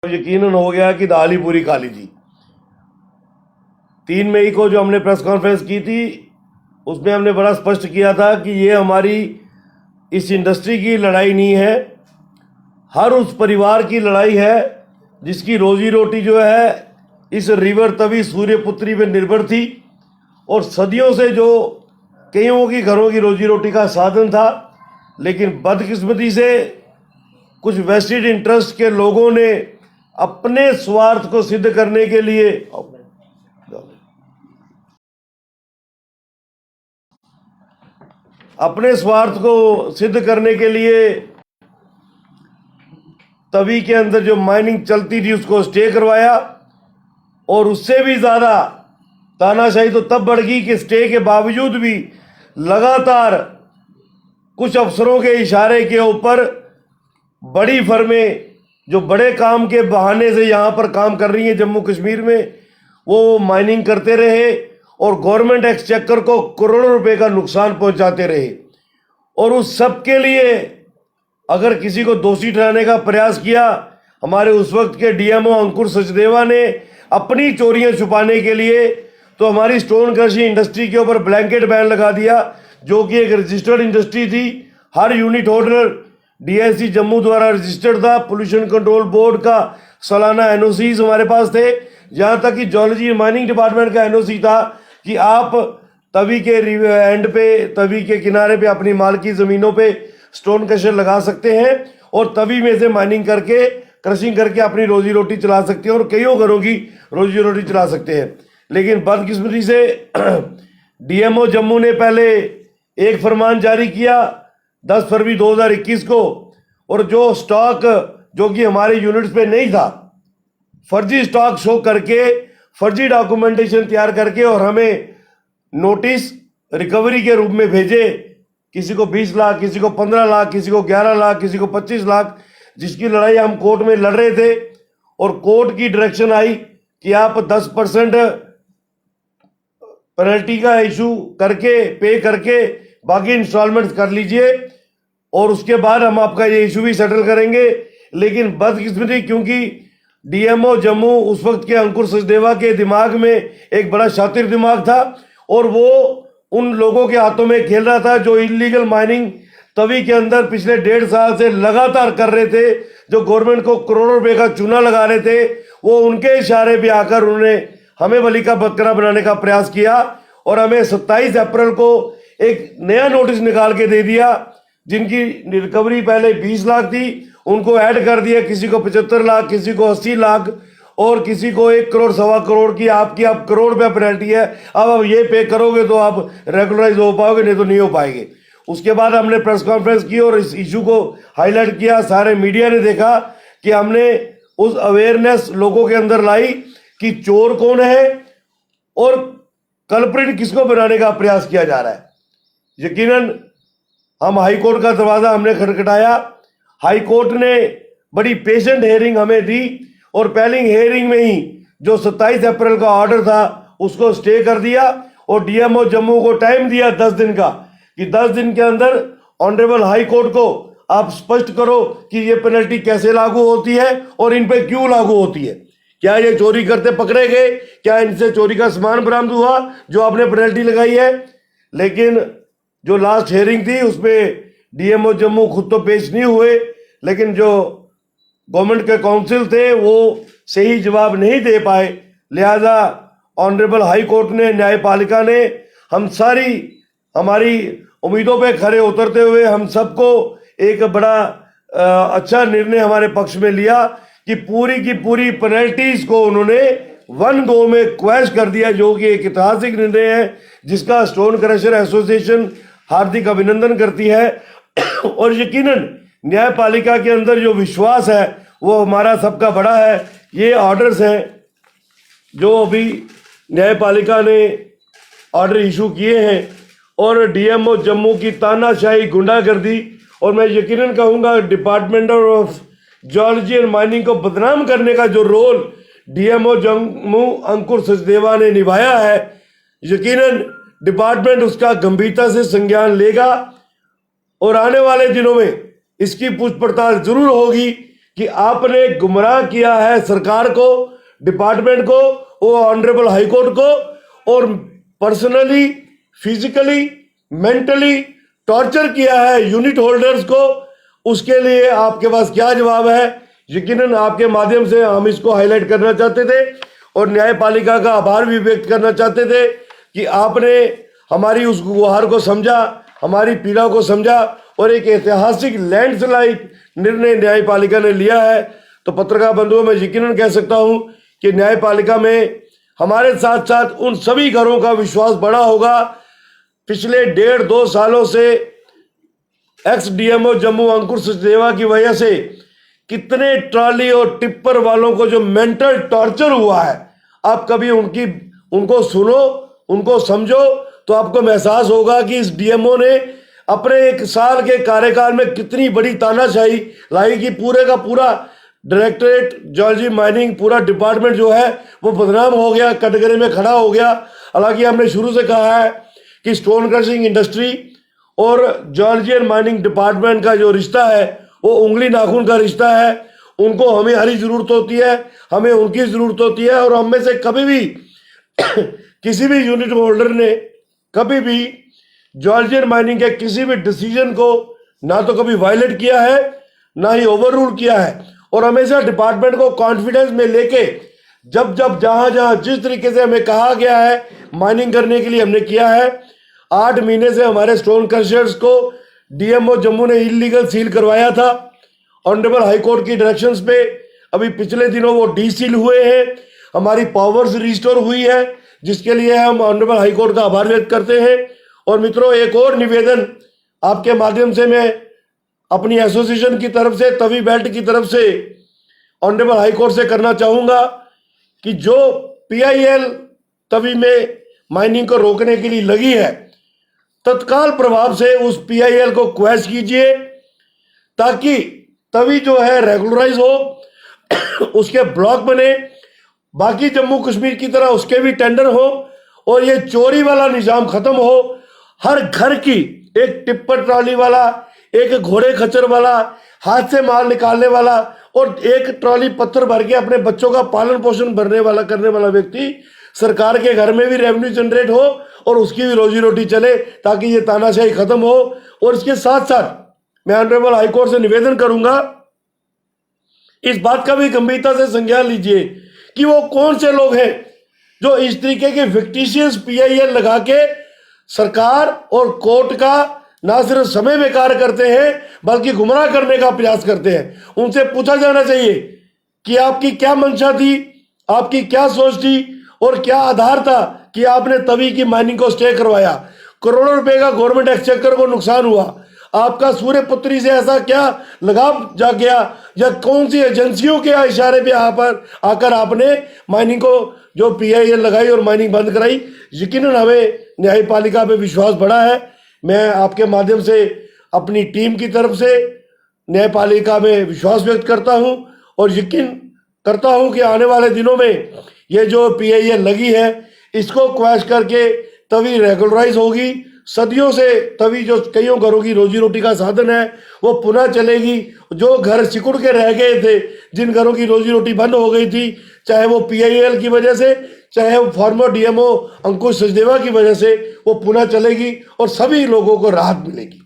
यकीनन हो गया कि दाल ही पूरी खा ली थी। 3 मई को जो हमने प्रेस कॉन्फ्रेंस की थी उसमें हमने बड़ा स्पष्ट किया था कि ये हमारी इस इंडस्ट्री की लड़ाई नहीं है, हर उस परिवार की लड़ाई है जिसकी रोजी रोटी जो है इस रिवर तवी सूर्यपुत्री पे निर्भर थी और सदियों से जो कईयों की घरों की रोजी रोटी का साधन था। लेकिन बदकिस्मती से कुछ वेस्टेड इंटरेस्ट के लोगों ने अपने स्वार्थ को सिद्ध करने के लिए तवी के अंदर जो माइनिंग चलती थी उसको स्टे करवाया और उससे भी ज़्यादा तानाशाही तो तब बढ़ गई कि स्टे के बावजूद भी लगातार कुछ अफसरों के इशारे के ऊपर बड़ी फर्में जो बड़े काम के बहाने से यहाँ पर काम कर रही हैं जम्मू कश्मीर में, वो माइनिंग करते रहे और गवर्नमेंट एक्सचेकर को करोड़ों रुपए का नुकसान पहुंचाते रहे। और उस सब के लिए अगर किसी को दोषी ठहराने का प्रयास किया, हमारे उस वक्त के डीएमओ अंकुर सचदेवा ने अपनी चोरियां छुपाने के लिए तो हमारी स्टोन क्रशिंग इंडस्ट्री के ऊपर ब्लैंकेट बैन लगा दिया, जो कि एक रजिस्टर्ड इंडस्ट्री थी। हर यूनिट होल्डर डीआईसी जम्मू द्वारा रजिस्टर्ड था। पोल्यूशन कंट्रोल बोर्ड का सालाना एनओसीज हमारे पास थे, जहां तक कि जियोलॉजी माइनिंग डिपार्टमेंट का एनओसी था कि आप तवी के एंड पे, तवी के किनारे पे अपनी मालकी जमीनों पे स्टोन क्रशर लगा सकते हैं और तवी में से माइनिंग करके क्रशिंग करके अपनी रोजी रोटी चला सकते हैं और कईयों घरों की रोजी रोटी चला सकते हैं। लेकिन बदकिस्मती से डीएमओ जम्मू ने पहले एक फरमान जारी किया 10 फरवरी 2021 को, और जो स्टॉक जो कि हमारे यूनिट्स पे नहीं था, फर्जी स्टॉक शो करके, फर्जी डॉक्यूमेंटेशन तैयार करके और हमें नोटिस रिकवरी के रूप में भेजे। किसी को 20 लाख, किसी को 15 लाख, किसी को 11 लाख, किसी को 25 लाख, जिसकी लड़ाई हम कोर्ट में लड़ रहे थे। और कोर्ट की डायरेक्शन आई कि आप 10% पेनल्टी का इशू करके, पे करके बाकी इंस्टॉलमेंट कर लीजिए और उसके बाद हम आपका ये इशू भी सेटल करेंगे। लेकिन बदकिस्मती, क्योंकि डीएमओ जम्मू उस वक्त के अंकुर सचदेवा के दिमाग में एक बड़ा शातिर दिमाग था और वो उन लोगों के हाथों में खेल रहा था जो इलीगल माइनिंग तवी के अंदर पिछले 1.5 साल से लगातार कर रहे थे, जो गवर्नमेंट को करोड़ों रुपए का चूना लगा रहे थे। वो उनके इशारे पे आकर उन्होंने हमें बलि का बकरा बनाने का प्रयास किया और हमें 27 अप्रैल को एक नया नोटिस निकाल के दे दिया। जिनकी रिकवरी पहले 20 लाख थी उनको ऐड कर दिया, किसी को 75 लाख, किसी को 80 लाख और किसी को 1 करोड़, 1.25 करोड़ की आपकी अब करोड़ रुपया पेनल्टी है। अब ये पे करोगे तो आप रेगुलराइज हो पाओगे, नहीं तो नहीं हो पाएंगे। उसके बाद हमने प्रेस कॉन्फ्रेंस की और इस इशू को हाईलाइट किया। सारे मीडिया ने देखा कि हमने उस अवेयरनेस लोगों के अंदर लाई कि चोर कौन है और कल्प्रिट किसको बनाने का प्रयास किया जा रहा है। यकीनन हम हाई कोर्ट का दरवाजा हमने खटखटाया। हाई कोर्ट ने बड़ी पेशेंट हियरिंग हमें दी और पहली हियरिंग में ही जो 27 अप्रैल का ऑर्डर था उसको स्टे कर दिया और डीएमओ जम्मू को टाइम दिया 10 दिन का, कि 10 दिन के अंदर ऑनरेबल हाई कोर्ट को आप स्पष्ट करो कि ये पेनल्टी कैसे लागू होती है और इन पे क्यों लागू होती है। क्या ये चोरी करते पकड़े गए? क्या इनसे चोरी का सामान बरामद हुआ जो आपने पेनल्टी लगाई है? लेकिन जो लास्ट हियरिंग थी उसमें डीएमओ जम्मू खुद तो पेश नहीं हुए, लेकिन जो गवर्नमेंट के काउंसिल थे वो सही जवाब नहीं दे पाए। लिहाजा ऑनरेबल हाई कोर्ट ने, न्यायपालिका ने हम सारी हमारी उम्मीदों पे खरे उतरते हुए हम सबको एक बड़ा अच्छा निर्णय हमारे पक्ष में लिया कि पूरी की पूरी पेनल्टीज को उन्होंने 1-2 में क्वैश कर दिया, जो कि एक ऐतिहासिक निर्णय है जिसका स्टोन क्रशर एसोसिएशन हार्दिक अभिनंदन करती है। और यकीनन न्यायपालिका के अंदर जो विश्वास है वो हमारा सबका बड़ा है। ये ऑर्डर्स हैं जो अभी न्यायपालिका ने ऑर्डर इशू किए हैं और डीएमओ जम्मू की तानाशाही, गुंडागर्दी, और मैं यकीनन कहूँगा department of geology and mining को बदनाम करने का जो रोल डीएमओ जम्मू अंकुर सचदेवा ने निभाया है, यकीनन डिपार्टमेंट उसका गंभीरता से संज्ञान लेगा और आने वाले दिनों में इसकी पूछ पड़ताल जरूर होगी कि आपने गुमराह किया है सरकार को, डिपार्टमेंट को, वो ऑनरेबल हाई कोर्ट को, और पर्सनली, फिजिकली, मेंटली टॉर्चर किया है यूनिट होल्डर्स को। उसके लिए आपके पास क्या जवाब है? यकीनन आपके माध्यम से हम इसको हाईलाइट करना चाहते थे और न्यायपालिका का आभार भी व्यक्त करना चाहते थे कि आपने हमारी उस गुहार को समझा, हमारी पीड़ा को समझा और एक ऐतिहासिक लैंडस्लाइड निर्णय न्यायपालिका ने लिया है। तो पत्रकार बंधुओं, मैं यकीनन कह सकता हूं कि न्यायपालिका में हमारे साथ साथ उन सभी घरों का विश्वास बढ़ा होगा। पिछले 1.5-2 सालों से एक्स डीएमओ जम्मू अंकुर सचदेवा की वजह से कितने ट्रॉली और टिप्पर वालों को जो मेंटल टॉर्चर हुआ है, आप कभी उनको सुनो, उनको समझो, तो आपको महसूस होगा कि इस डीएमओ ने अपने 1 साल के कार्यकाल में कितनी बड़ी तानाशाही लाई कि पूरे का पूरा डायरेक्टरेट जियोलॉजी माइनिंग, पूरा डिपार्टमेंट जो है वो बदनाम हो गया, कटघरे में खड़ा हो गया। हालांकि हमने शुरू से कहा है कि स्टोन क्रशिंग इंडस्ट्री और जियोलॉजी एंड माइनिंग डिपार्टमेंट का जो रिश्ता है वो उंगली नाखून का रिश्ता है। उनको हमारी जरूरत होती है, हमें उनकी जरूरत होती है, और हम में से कभी भी किसी भी यूनिट होल्डर ने कभी भी जियोलॉजी एंड माइनिंग के किसी भी डिसीजन को ना तो कभी वायलेट किया है, ना ही ओवर रूल किया है, और हमेशा डिपार्टमेंट को कॉन्फिडेंस में लेके जब जहां जहां जिस तरीके से हमें कहा गया है माइनिंग करने के लिए हमने किया है। 8 महीने से हमारे स्टोन क्रशर्स को डीएमओ जम्मू ने इलीगल सील करवाया था ऑनरेबल हाई कोर्ट की डायरेक्शंस पे। अभी पिछले दिनों वो डी सील हुए हैं, हमारी पावर्स रिस्टोर हुई है, जिसके लिए हम ऑनरेबल हाई कोर्ट का आभार व्यक्त करते हैं। और मित्रों, एक और निवेदन आपके माध्यम से मैं अपनी एसोसिएशन की तरफ से, तवी बेल्ट की तरफ से ऑनरेबल हाई कोर्ट से करना चाहूंगा कि जो पीआईएल तवी में माइनिंग को रोकने के लिए लगी है, तत्काल प्रभाव से उस पीआईएल को क्वैश कीजिए ताकि तवी जो है रेगुलराइज हो, उसके ब्लॉक बने, बाकी जम्मू कश्मीर की तरह उसके भी टेंडर हो और ये चोरी वाला निजाम खत्म हो। हर घर की एक टिप्पर ट्रॉली वाला, एक घोड़े खच्चर वाला, हाथ से माल निकालने वाला और एक ट्रॉली पत्थर भर के अपने बच्चों का पालन पोषण करने वाला व्यक्ति सरकार के घर में भी रेवेन्यू जनरेट हो और उसकी भी रोजी रोटी चले, ताकि ये तानाशाही खत्म हो। और इसके साथ साथ मैं ऑनरेबल हाई कोर्ट से निवेदन करूंगा, इस बात का भी गंभीरता से संज्ञान लीजिए कि वो कौन से लोग हैं जो इस तरीके के फिक्टिशियस पीआईएल लगा के सरकार और कोर्ट का ना सिर्फ समय बेकार करते हैं बल्कि गुमराह करने का प्रयास करते हैं। उनसे पूछा जाना चाहिए कि आपकी क्या मंशा थी, आपकी क्या सोच थी और क्या आधार था कि आपने तवी की माइनिंग को स्टे करवाया। करोड़ों रुपए का गवर्नमेंट एक्सचेकर को नुकसान हुआ, आपका सूर्यपुत्री से ऐसा क्या लगाव जा गया, या कौन सी एजेंसियों के इशारे पे आकर आपने माइनिंग को जो पीआईएल लगाई और माइनिंग बंद कराई। यकीनन हमें न्यायपालिका पे विश्वास बढ़ा है। मैं आपके माध्यम से अपनी टीम की तरफ से न्यायपालिका में विश्वास व्यक्त करता हूं और यकीन करता हूं कि आने वाले दिनों में ये जो पीआईएल लगी है इसको क्वैश करके तवी रेगुलराइज होगी। सदियों से तवी जो कईयों घरों की रोजी रोटी का साधन है वो पुनः चलेगी। जो घर सिकुड़ के रह गए थे, जिन घरों की रोजी रोटी बंद हो गई थी, चाहे वो पीआईएल की वजह से, चाहे वो फॉर्मर डीएमओ अंकुश सचदेवा की वजह से, वो पुनः चलेगी और सभी लोगों को राहत मिलेगी।